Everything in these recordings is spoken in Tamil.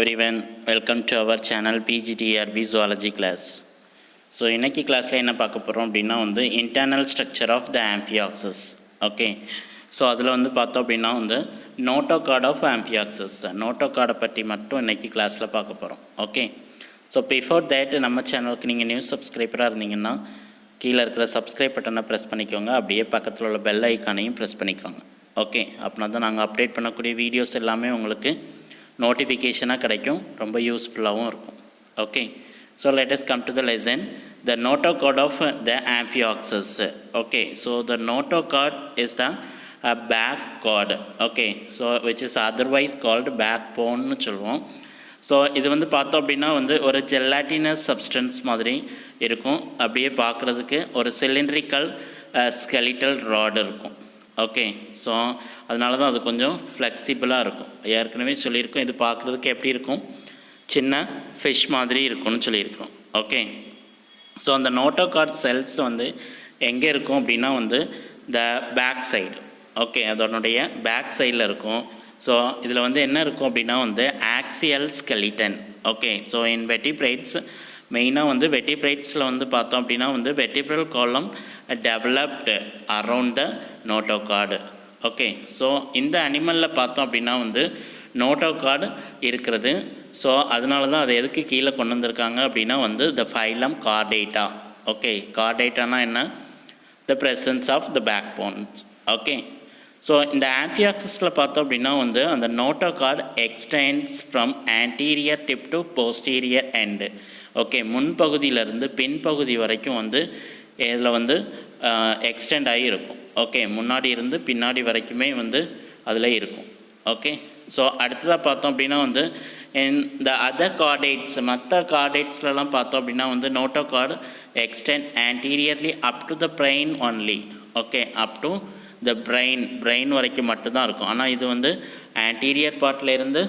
everyone, welcome to our channel PGTRB Zoology class. So இன்னைக்கு கிளாஸில் என்ன பார்க்க போகிறோம் அப்படின்னா internal structure of the amphioxus. Okay, so அதில் பார்த்தோம் அப்படின்னா நோட்டோகார்ட் ஆஃப் ஆம்பியாக்சஸ், நோட்டோகார்டை பற்றி மட்டும் இன்றைக்கி கிளாஸில் பார்க்க போகிறோம். ஓகே, ஸோ பிஃபோர் தேட் நம்ம சேனலுக்கு நீங்கள் நியூ சப்ஸ்கிரைபராக இருந்தீங்கன்னா கீழே இருக்கிற சப்ஸ்கிரைப் பட்டனை ப்ரெஸ் பண்ணிக்கோங்க, அப்படியே பக்கத்தில் உள்ள பெல் ஐக்கானையும் ப்ரெஸ் பண்ணிக்கோங்க. ஓகே, அப்படின்னா தான் நாங்கள் அப்டேட் பண்ணக்கூடிய வீடியோஸ் எல்லாமே உங்களுக்கு நோட்டிஃபிகேஷனாக கிடைக்கும், ரொம்ப யூஸ்ஃபுல்லாகவும் இருக்கும். Okay, so let us come to the lesson, the notochord of the amphioxus. Okay, so the notochord is the back chord. Okay, so which is otherwise called backbone னு சொல்லுவோம். ஸோ இது பார்த்தோம் அப்படின்னா ஒரு ஜெல்லாட்டினஸ் சப்ஸ்டன்ஸ் மாதிரி இருக்கும், அப்படியே பார்க்குறதுக்கு ஒரு சிலிண்ட்ரிக்கல் ஸ்கெலிட்டல் ராட் இருக்கும். ஓகே, ஸோ அதனால தான் அது கொஞ்சம் ஃப்ளெக்சிபிளாக இருக்கும். ஏற்கனவே சொல்லியிருக்கோம், இது பார்க்குறதுக்கு எப்படி இருக்கும், சின்ன ஃபிஷ் மாதிரி இருக்கும்னு சொல்லியிருக்கோம். ஓகே, ஸோ அந்த நோட்டோகார்ட் செல்ஸ் எங்கே இருக்கும் அப்படின்னா த பேக் சைடு. ஓகே, அதனுடைய பேக் சைடில் இருக்கும். ஸோ இதில் என்ன இருக்கும் அப்படின்னா axial skeleton. Okay, so in vertebrates மெயினாக வெர்டிப்ரேட்ஸில் பார்த்தோம் அப்படின்னா vertebral column developed around the notochord. Okay, so இந்த அனிமலில் பார்த்தோம் அப்படின்னா நோட்டோகார்டு இருக்கிறது. ஸோ அதனால தான் அதை எதுக்கு கீழே கொண்டு வந்திருக்காங்க அப்படின்னா த ஃபைலம் கார்டேட்டா. ஓகே, கார்டேட்டானா என்ன, the presence of the back bones. Okay, so இந்த ஆம்பியாக்சஸில் பார்த்தோம் அப்படின்னா அந்த notochord extends from anterior tip to posterior end. Okay, முன்பகுதியிலேருந்து பின்பகுதி வரைக்கும் இதில் எக்ஸ்டெண்ட் ஆகி இருக்கும். ஓகே, முன்னாடி இருந்து பின்னாடி வரைக்குமே அதில் இருக்கும். ஓகே, ஸோ அடுத்ததாக பார்த்தோம் அப்படின்னா இந்த அதர் கார்டேட்ஸ், மற்ற கார்டேட்ஸ்லலாம் பார்த்தோம் அப்படின்னா notochord extend anteriorly up to the brain only. Okay, up to the brain வரைக்கும் மட்டும்தான் இருக்கும். ஆனால் இது ஆன்டீரியர் பார்ட்லேருந்து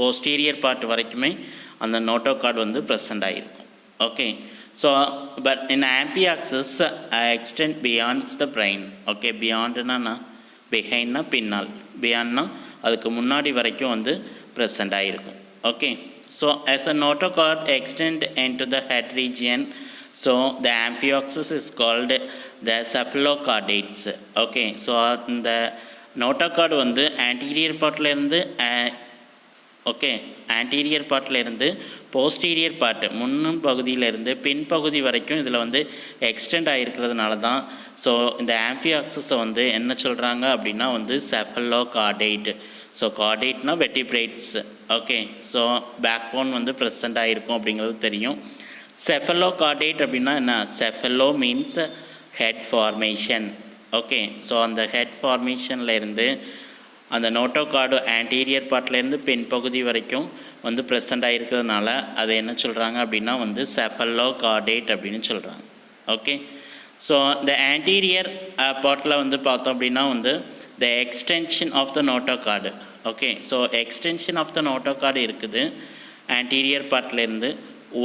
போஸ்டீரியர் பார்ட் வரைக்குமே அந்த நோட்டோகார்டு ப்ரெசண்ட் ஆகிருக்கும். Okay, so but in amphioxus extend beyonds the brain. Okay, பியாண்டுனா பிஹைண்ட்னா பின்னால், பியாண்ட்னா அதுக்கு முன்னாடி வரைக்கும் ப்ரெசண்ட் ஆகிருக்கும். Okay, so as a notochord extend into the head region, so the amphioxus is called the cephalochordates. Okay, so இந்த நோட்டோகார்டு ஆன்டீரியர் பார்ட்லேருந்து ஓகே ஆன்டீரியர் பார்ட்லேருந்து போஸ்டீரியர் பார்ட்டு முன்னும் பகுதியிலேருந்து பின்பகுதி வரைக்கும் இதில் எக்ஸ்டெண்ட் ஆகிருக்கிறதுனால தான் ஸோ இந்த ஆம்பியாக்சஸை என்ன சொல்கிறாங்க அப்படின்னா செஃபலோகார்டேட். ஸோ கார்டேட்னா vertebrates. Okay, so back bone present ஆகிருக்கும் அப்படிங்கிறது தெரியும். செஃபலோகார்டேட் அப்படின்னா என்ன, cephalo means head formation. Okay, so அந்த ஹெட் ஃபார்மேஷனில் இருந்து அந்த நோட்டோகார்டு ஆன்டீரியர் பார்ட்லேருந்து பின்பகுதி வரைக்கும் ப்ரெசண்ட் ஆகிருக்கிறதுனால அதை என்ன சொல்கிறாங்க அப்படின்னா செஃபலோகார்டேட் அப்படின்னு சொல்கிறாங்க. ஓகே, ஸோ இந்த ஆன்டீரியர் பார்ட்டில் பார்த்தோம் அப்படின்னா the extension of the notochord. Okay, so extension of the notochord இருக்குது ஆன்டீரியர் பார்ட்லேருந்து.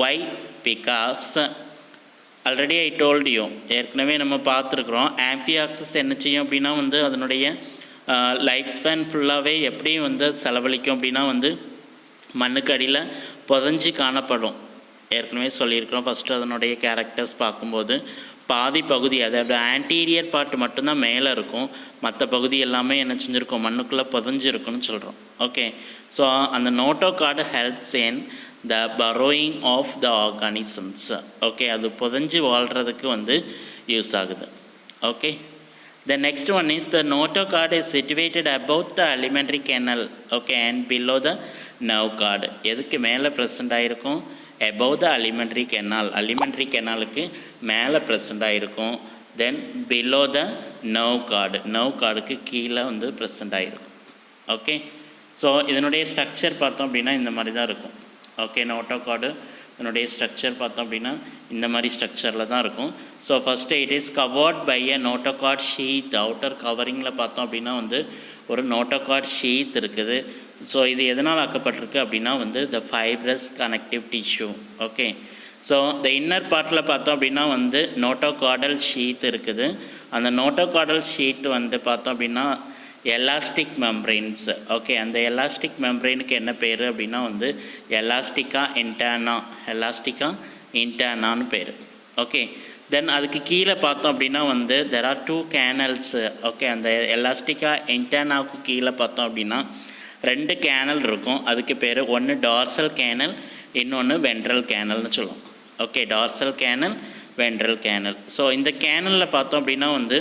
Why, because already I told you, ஏற்கனவே நம்ம பார்த்துருக்குறோம் ஆம்பியாக்சஸ் என்ன செய்யும் அப்படின்னா அதனுடைய லைஃப் ஸ்பேன் ஃபுல்லாகவே எப்படி செலவழிக்கும் அப்படின்னா மண்ணுக்கு அடியில் புதஞ்சி காணப்படும். ஏற்கனவே சொல்லியிருக்கிறோம். ஃபஸ்ட்டு அதனுடைய கேரக்டர்ஸ் பார்க்கும்போது பாதி பகுதி, அதாவது ஆன்டீரியர் பார்ட் மட்டும்தான் மேலே இருக்கும், மற்ற பகுதி எல்லாமே என்ன செஞ்சுருக்கோம், மண்ணுக்குள்ளே புதஞ்சி இருக்குன்னு சொல்கிறோம். ஓகே, ஸோ அந்த notochord helps in the burrowing of the organisms. Okay, அது புதஞ்சி வாழ்கிறதுக்கு யூஸ் ஆகுது. Okay, the next one is the notochord is situated above the alimentary canal. Okay, and below the nerve cord. எதுக்கு மேலே ப்ரெசண்ட் ஆகிருக்கும், above the alimentary canal, alimentary canalக்கு மேலே ப்ரெசண்ட் ஆகிருக்கும். தென் below the nerve cord, nerve cordக்கு கீழே ப்ரெசண்ட் ஆகிருக்கும். ஓகே, ஸோ இதனுடைய ஸ்ட்ரக்சர் பார்த்தோம் அப்படின்னா இந்த மாதிரி தான் இருக்கும். ஓகே, நோட்டோகார்டு இதனுடைய ஸ்ட்ரக்சர் பார்த்தோம் அப்படின்னா இந்த மாதிரி ஸ்ட்ரக்சரில் தான் இருக்கும். So first it is covered by a notochord sheath. Outer கவரிங்கில் பார்த்தோம் அப்படின்னா ஒரு நோட்டோகார்ட் ஷீத் இருக்குது. ஸோ இது எதனால் ஆக்கப்பட்டிருக்கு அப்படின்னா the fibrous connective tissue. Okay, so the inner பார்ட்டில் பார்த்தோம் அப்படின்னா நோட்டோகார்டல் ஷீத் இருக்குது. அந்த நோட்டோகார்டல் ஷீட் பார்த்தோம் அப்படின்னா எலாஸ்டிக் மெம்பரெயின்ஸ். ஓகே, அந்த எலாஸ்டிக் மெம்பரெயினுக்கு என்ன பேர் அப்படின்னா வந்து எலாஸ்டிகா இன்டர்னான்னு பேர். ஓகே, தென் அதுக்கு கீழே பார்த்தோம் அப்படின்னா வந்து தெர் ஆர் 2 கேனல்ஸு. ஓகே, அந்த எலாஸ்டிகா இன்டர்னாவுக்கு கீழே பார்த்தோம் அப்படின்னா 2 கேனல் இருக்கும். அதுக்கு பேர் ஒன்று டார்சல் கேனல், இன்னொன்று வென்ட்ரல் கேனல்னு சொல்லுவோம். Okay, dorsal canal, ventral canal. So இந்த கேனலில் பார்த்தோம் அப்படின்னா வந்து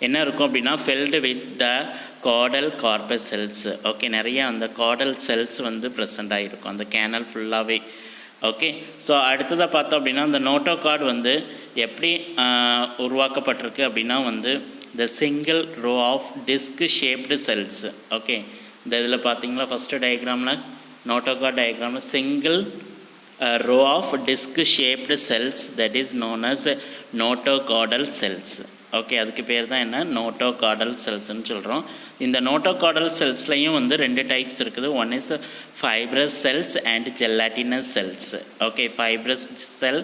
என்ன இருக்கும் அப்படின்னா filled with the chordal corpus cells. Okay, நிறைய அந்த கார்டல் செல்ஸ் வந்து ப்ரெசென்ட் ஆகிருக்கும் அந்த கேனல் ஃபுல்லாகவே. ஓகே, ஸோ அடுத்ததாக பார்த்தோம் அப்படின்னா இந்த நோட்டோகார்டு வந்து எப்படி உருவாக்கப்பட்டிருக்கு அப்படின்னா வந்து the single row of disc shaped cells. Okay, இந்த இதில் பார்த்தீங்களா ஃபஸ்ட்டு டயக்ராமில் நோட்டோகார்டு டயக்ராமில் single row of disc shaped cells that is known as notochordal cells. Okay, அதுக்கு பேர் தான் என்ன நோட்டோகார்டல் செல்ஸ்ன்னு சொல்கிறோம். இந்த நோட்டோகார்டல் செல்ஸ்லையும் வந்து 2 டைப்ஸ் இருக்குது. One is fibrous cells and gelatinous cells. Okay, fibrous cell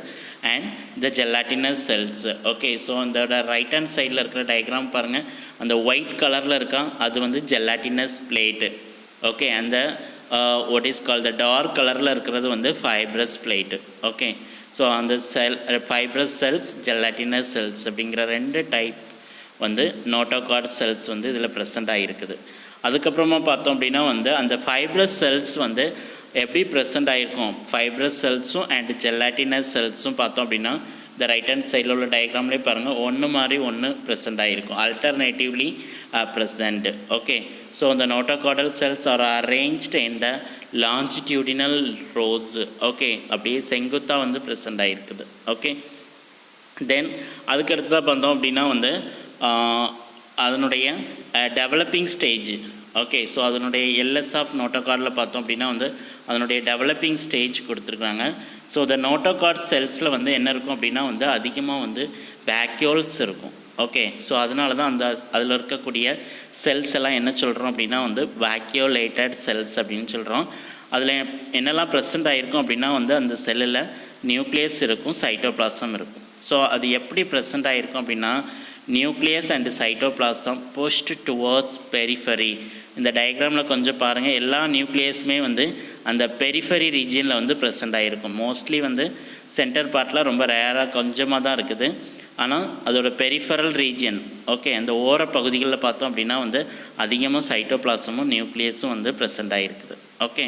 and the gelatinous cells. Okay, so அதோட ரைட் ஹேண்ட் சைடில் இருக்கிற டயக்ராம் பாருங்கள், அந்த ஒயிட் கலரில் இருக்கா அது வந்து ஜெல்லாட்டினஸ் பிளேட்டு. ஓகே, அந்த what is called the dark கலரில் இருக்கிறது வந்து ஃபைப்ரஸ் பிளேட்டு. ஓகே, ஸோ அந்த செல் ஃபைப்ரஸ் செல்ஸ், ஜெல்லாட்டினஸ் செல்ஸ் அப்படிங்கிற 2 டைப் வந்து நோட்டோகார்ட் செல்ஸ் வந்து இதில் ப்ரெசென்ட் ஆகிருக்குது. அதுக்கப்புறமா பார்த்தோம் அப்படின்னா வந்து அந்த ஃபைப்ரஸ் செல்ஸ் வந்து எப்படி ப்ரெசென்ட் ஆகிருக்கும், ஃபைப்ரஸ் செல்ஸும் அண்ட் ஜெல்லாட்டினஸ் செல்ஸும் பார்த்தோம் அப்படின்னா இந்த ரைட் ஹேண்ட் சைடில் உள்ள டயக்ராம்லேயே பாருங்கள், ஒன்று மாதிரி ஒன்று ப்ரெசென்ட் ஆகிருக்கும், alternatively present. Okay, so the notochordal cells are arranged in the longitudinal rows. Okay, அப்படியே செங்குத்தாக வந்து ப்ரெசென்ட் ஆகிருக்குது. ஓகே, தென் அதுக்கடுத்ததாக பார்த்தோம் அப்படின்னா வந்து அதனுடைய டெவலப்பிங் ஸ்டேஜ். ஓகே, ஸோ அதனுடைய எல்எஸ் ஆஃப் நோட்டோகார்டில் பார்த்தோம் அப்படின்னா வந்து அதனுடைய டெவலப்பிங் ஸ்டேஜ் கொடுத்துருக்காங்க. ஸோ த நோட்டோகார்ட் செல்ஸில் வந்து என்ன இருக்கும் அப்படின்னா வந்து அதிகமாக வந்து வேக்யூல்ஸ் இருக்கும். ஓகே, ஸோ அதனால தான் அந்த அதில் இருக்கக்கூடிய செல்ஸ் எல்லாம் என்ன சொல்கிறோம் அப்படின்னா வந்து வேக்யூலேட்டட் செல்ஸ் அப்படின்னு சொல்கிறோம். அதில் என்னெல்லாம் ப்ரெசென்ட் ஆகிருக்கும் அப்படின்னா வந்து அந்த செல்லில் நியூக்ளியஸ் இருக்கும், சைட்டோபிளாசம் இருக்கும். ஸோ அது எப்படி ப்ரெசென்ட் ஆகிருக்கும் அப்படின்னா nucleus and cytoplasm pushed towards periphery. இந்த டயக்ராமில் கொஞ்சம் பாருங்கள், எல்லா நியூக்ளியஸுமே வந்து அந்த பெரிஃபரி ரீஜியனில் வந்து ப்ரெசென்ட் ஆகிருக்கும். மோஸ்ட்லி வந்து சென்டர் பார்ட்டில் ரொம்ப ரேராக கொஞ்சமாக தான் இருக்குது. ஆனால் அதோட பெரிஃபரல் ரீஜியன், ஓகே, அந்த ஓர பகுதிகளில் பார்த்தோம் அப்படின்னா வந்து அதிகமாக சைட்டோபிளாசமும் நியூக்ளியஸும் வந்து ப்ரெசென்ட் ஆகிருக்குது. ஓகே,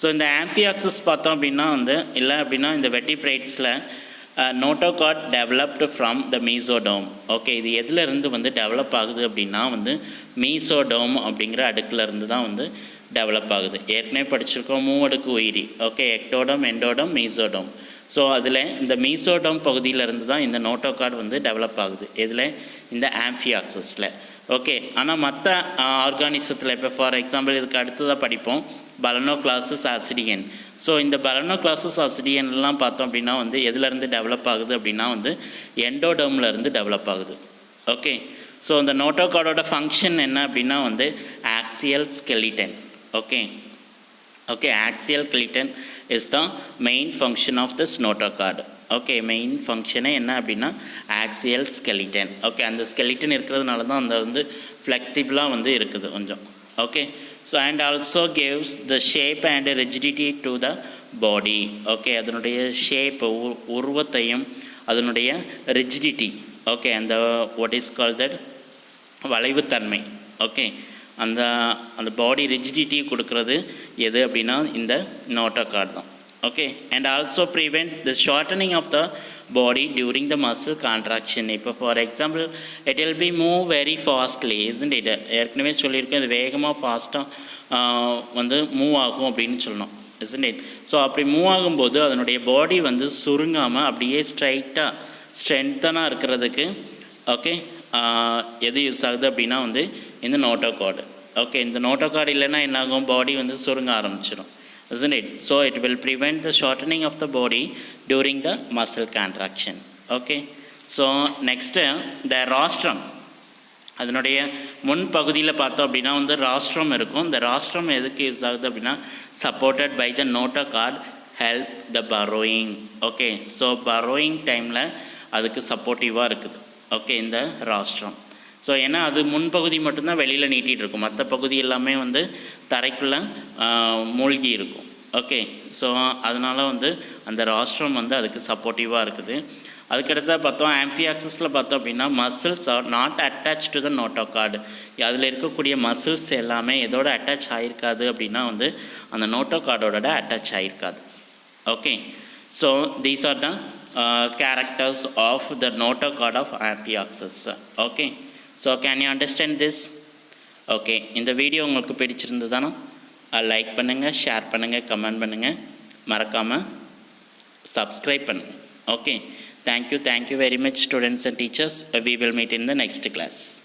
ஸோ இந்த ஆம்பியாக்சஸ் பார்த்தோம் அப்படின்னா வந்து இல்லை அப்படின்னா இந்த வெர்டிப்ரேட்ஸில் notochord developed from the mesoderm. Okay, இது எதுலேருந்து வந்து டெவலப் ஆகுது அப்படின்னா வந்து மீசோடோம் அப்படிங்கிற அடுக்கிலேருந்து தான் வந்து டெவலப் ஆகுது. ஏற்கனவே படிச்சிருக்கோம் மூவடுக்கு உயிரி. Okay, ectoderm, endoderm, mesoderm. So அதில் இந்த மீசோடோம் பகுதியிலேருந்து தான் இந்த நோட்டோகார்டு வந்து டெவலப் ஆகுது. இதில் இந்த ஆம்பியாக்சஸில். ஓகே, ஆனால் மற்ற ஆர்கானிசத்தில் இப்போ ஃபார் எக்ஸாம்பிள் இதுக்கு அடுத்ததாக படிப்போம் பலனோக்ளாசஸ் ஆசிடியன். ஸோ இந்த பலனோக்ளாசஸ் ஆசிடியன்லாம் பார்த்தோம் அப்படின்னா வந்து எதுலேருந்து டெவலப் ஆகுது அப்படின்னா வந்து எண்டோடோம்லேருந்து டெவலப் ஆகுது. ஓகே, ஸோ இந்த நோட்டோகார்டோட ஃபங்க்ஷன் என்ன அப்படின்னா வந்து axial skeleton. Okay, axial skeleton is the main function of this notochord. Okay, main ஃபங்க்ஷனே என்ன அப்படின்னா ஆக்சியல் ஸ்கெலிட்டன். ஓகே, அந்த ஸ்கெலிட்டன் இருக்கிறதுனால தான் அந்த வந்து ஃப்ளெக்சிபிளாக வந்து இருக்குது கொஞ்சம். Okay, so and also gives the shape and rigidity to the body. Okay, அதனுடைய ஷேப் உருவத்தையும் அதனுடைய ரிஜிடிட்டி, ஓகே, அந்த what is called that வளைவுத்தன்மை. Okay, அந்த அந்த பாடி ரிஜிடிட்டி கொடுக்குறது எது அப்படின்னா இந்த நோட்டோகார்டு தான். Okay, and also prevent the shortening of the body during the muscle contraction. இப்போ for example it will be move very fastly, isn't it. ஏற்கனவே சொல்லியிருக்கேன் இது வேகமாக ஃபாஸ்ட்டாக வந்து மூவ் ஆகும் அப்படின்னு சொல்லணும், இஸ்ன்ட் இட். ஸோ அப்படி மூவ் ஆகும்போது அதனுடைய பாடி வந்து சுருங்காமல் அப்படியே ஸ்ட்ரைட்டாக ஸ்ட்ரென்த்தனாக இருக்கிறதுக்கு ஓகே எது யூஸ் ஆகுது அப்படின்னா வந்து இந்த நோட்டோகார்டு. ஓகே, இந்த நோட்டோகார்டு இல்லைன்னா என்னாகும், பாடி வந்து சுருங்க ஆரம்பிச்சிடும், isn't it? So it will prevent the shortening of the body during the muscle contraction. Okay, so next the rostrum. அதனுடைய முன் பகுதியில் பார்த்தோம் அப்படின்னா வந்து ராஸ்ட்ரம் இருக்கும். இந்த ராஸ்ட்ரம் எதுக்கு யூஸ் ஆகுது அப்படின்னா supported by the notochord help the burrowing. Okay, so burrowing டைமில் அதுக்கு சப்போர்ட்டிவாக இருக்குது. ஓகே, இந்த ராஸ்ட்ரம். ஸோ ஏன்னா அது முன்பகுதி மட்டும்தான் வெளியில் நீட்டிகிட்டு இருக்கும், மற்ற பகுதி எல்லாமே வந்து தரைக்குள்ளே மூழ்கி இருக்கும். ஓகே, ஸோ அதனால் வந்து அந்த ராஸ்ட்ரம் வந்து அதுக்கு சப்போர்ட்டிவாக இருக்குது. அதுக்கடுத்த பார்த்தோம் ஆம்பியாக்சஸில் பார்த்தோம் அப்படின்னா muscles R not attach to the notochord. அதில் இருக்கக்கூடிய மசில்ஸ் எல்லாமே எதோட அட்டாச் ஆகிருக்காது அப்படின்னா வந்து அந்த நோட்டோகார்டோட அட்டாச் ஆகிருக்காது. Okay, so these are the characters of the notochord of amphioxus. Okay, so can you understand this? Okay, இந்த வீடியோ உங்களுக்கு பிடிச்சிருந்ததுன்னா லைக் பண்ணுங்கள், ஷேர் பண்ணுங்கள், கமெண்ட் பண்ணுங்கள், மறக்காமல் சப்ஸ்கிரைப் பண்ணுங்கள். Okay, thank you very much students and teachers. We will meet in the next class.